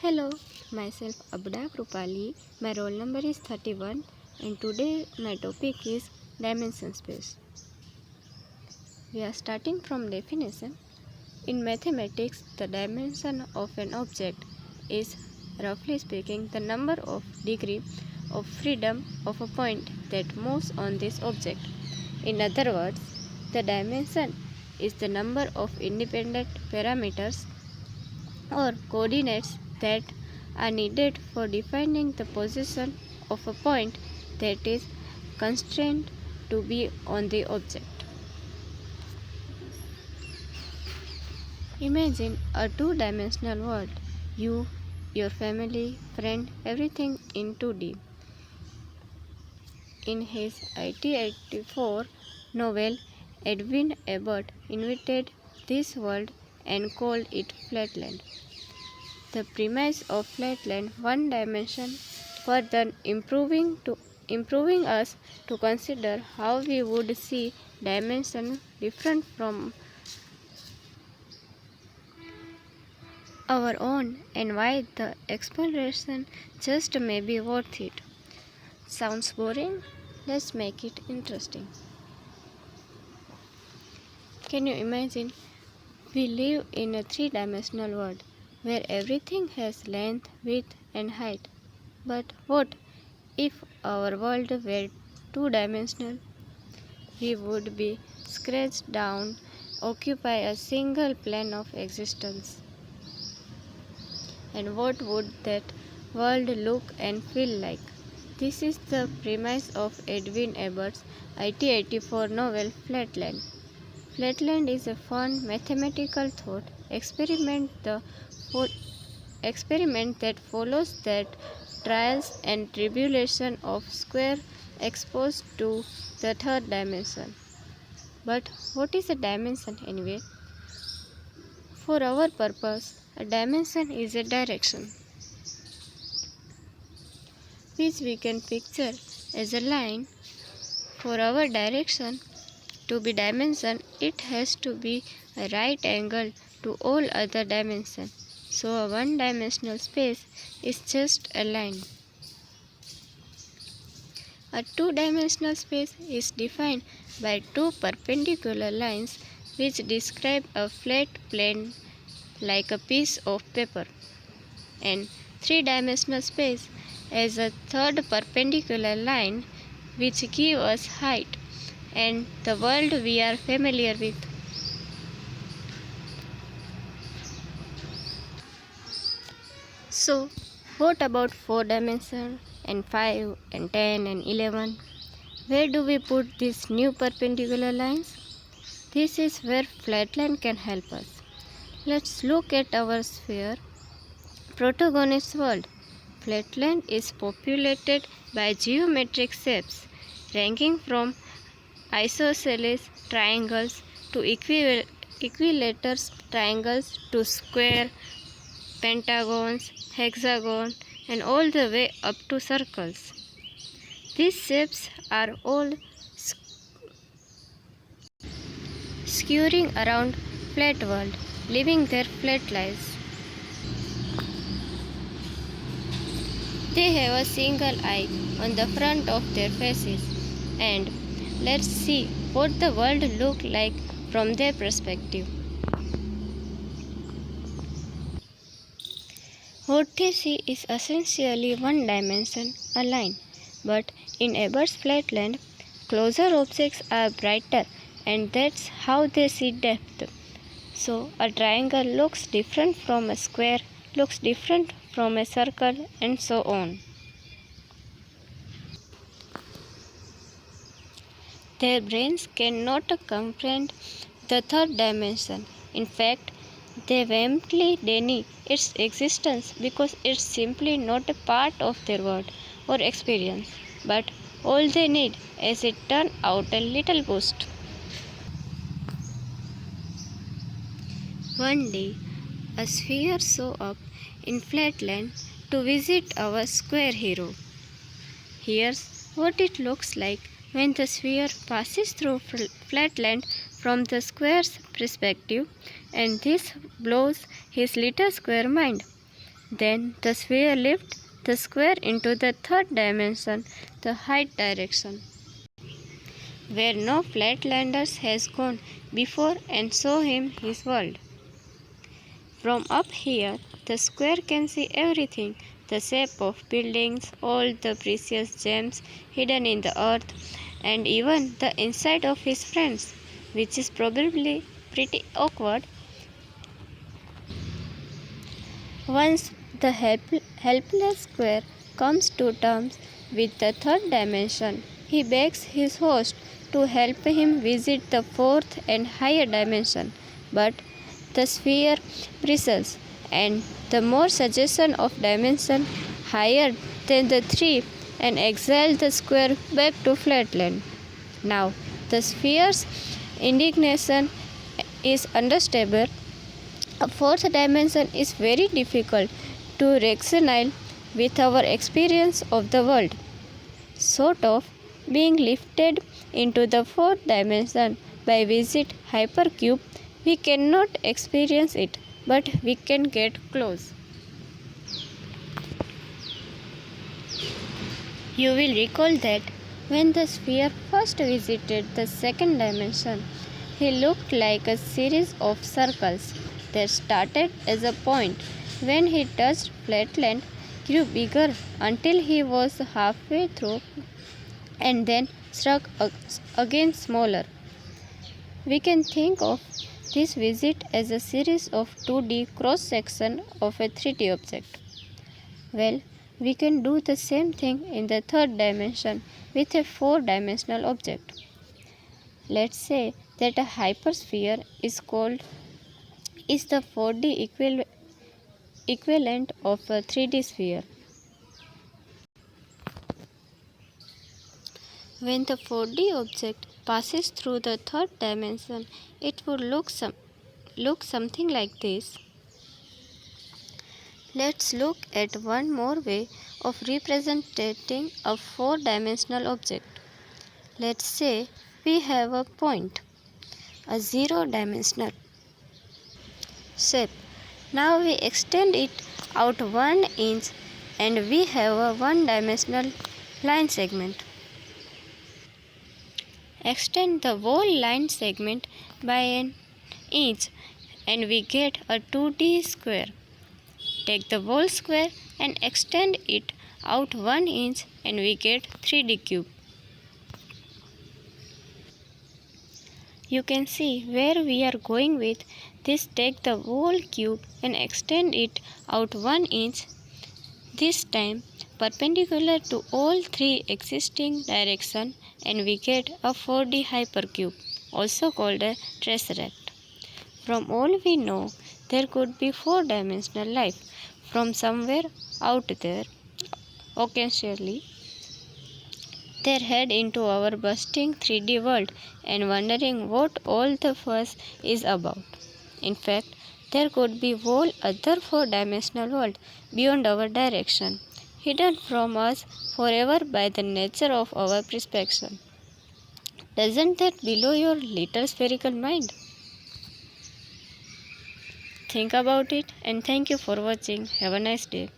Hello, myself Abda Krupali. My roll number is 31 and today my topic is dimension space. We are starting from definition. In mathematics, the dimension of an object is, roughly speaking, the number of degree of freedom of a point that moves on this object. In other words, the dimension is the number of independent parameters or coordinates that are needed for defining the position of a point that is constrained to be on the object. Imagine a two-dimensional world. You, your family, friend, everything in 2D. In his 1884 novel, Edwin Ebert invented this world and called it Flatland. The premise of Flatland, one dimension, further improving us to consider how we would see dimension different from our own and why the exploration just may be worth it. Sounds boring? Let's make it interesting. Can you imagine? We live in a three-dimensional world where everything has length, width, and height. But what if our world were two-dimensional? We would be scratched down, occupy a single plane of existence. And what would that world look and feel like? This is the premise of Edwin Ebert's 1884 novel Flatland. Flatland is a fun mathematical thought experiment that follows that trials and tribulation of square exposed to the third dimension. But what is a dimension anyway? For our purpose, a dimension is a direction, which we can picture as a line. For our direction to be dimension, it has to be a right angle to all other dimensions. So a one-dimensional space is just a line. A two-dimensional space is defined by two perpendicular lines which describe a flat plane like a piece of paper. And three-dimensional space as a third perpendicular line which gives us height and the world we are familiar with. So, what about 4 dimensions and 5 and 10 and 11? Where do we put these new perpendicular lines? This is where Flatland can help us. Let's look at our sphere protagonist world. Flatland is populated by geometric shapes ranging from isosceles triangles to equilateral triangles to square, pentagons, hexagon, and all the way up to circles. These shapes are all skewering around flat world, leaving their flat lives. They have a single eye on the front of their faces, and let's see what the world looks like from their perspective. What they see is essentially one dimension, a line, but in Ebert's Flatland, closer objects are brighter, and that's how they see depth. So a triangle looks different from a square, looks different from a circle, and so on. Their brains cannot comprehend the third dimension. In fact, they vehemently deny its existence because it's simply not a part of their world or experience. But all they need is it turns out a little boost. One day, a sphere shows up in Flatland to visit our square hero. Here's what it looks like when the sphere passes through Flatland from the square's perspective, and this blows his little square mind. Then the sphere lifts the square into the third dimension, the height direction, where no flatlanders has gone before and show him his world. From up here, the square can see everything, the shape of buildings, all the precious gems hidden in the earth, and even the inside of his friends, which is probably pretty awkward. Once the helpless square comes to terms with the third dimension, he begs his host to help him visit the fourth and higher dimension. But the sphere bristles, and the more suggestion of dimension higher than the three, and exiles the square back to flatland. Now, the sphere's indignation is understandable. A fourth dimension is very difficult to reconcile with our experience of the world. Sort of being lifted into the fourth dimension by visit hypercube, we cannot experience it, but we can get close. You will recall that when the sphere first visited the second dimension, he looked like a series of circles that started as a point. When he touched flatland, grew bigger until he was halfway through and then shrunk again smaller. We can think of this visit as a series of 2D cross-section of a 3D object. Well, we can do the same thing in the third dimension with a 4-dimensional object. Let's say that a hypersphere is the 4D equivalent of a 3D sphere. When the 4D object passes through the third dimension, it would look something like this. Let's look at one more way of representing a 4-dimensional object. Let's say we have a point, a 0-dimensional shape. Now we extend it out 1 inch and we have a 1-dimensional line segment. Extend the whole line segment by an inch and we get a 2D square. Take the whole square and extend it out 1 inch and we get 3D cube. You can see where we are going with this. Take the whole cube and extend it out 1 inch, this time perpendicular to all three existing directions, and we get a 4D hypercube, also called a tesseract. From all we know, there could be 4-dimensional life from somewhere out there. Occasionally, they head into our bursting 3D world and wondering what all the fuss is about. In fact, there could be whole other 4-dimensional world beyond our direction, hidden from us forever by the nature of our perception. Doesn't that blow your little spherical mind? Think about it and thank you for watching. Have a nice day.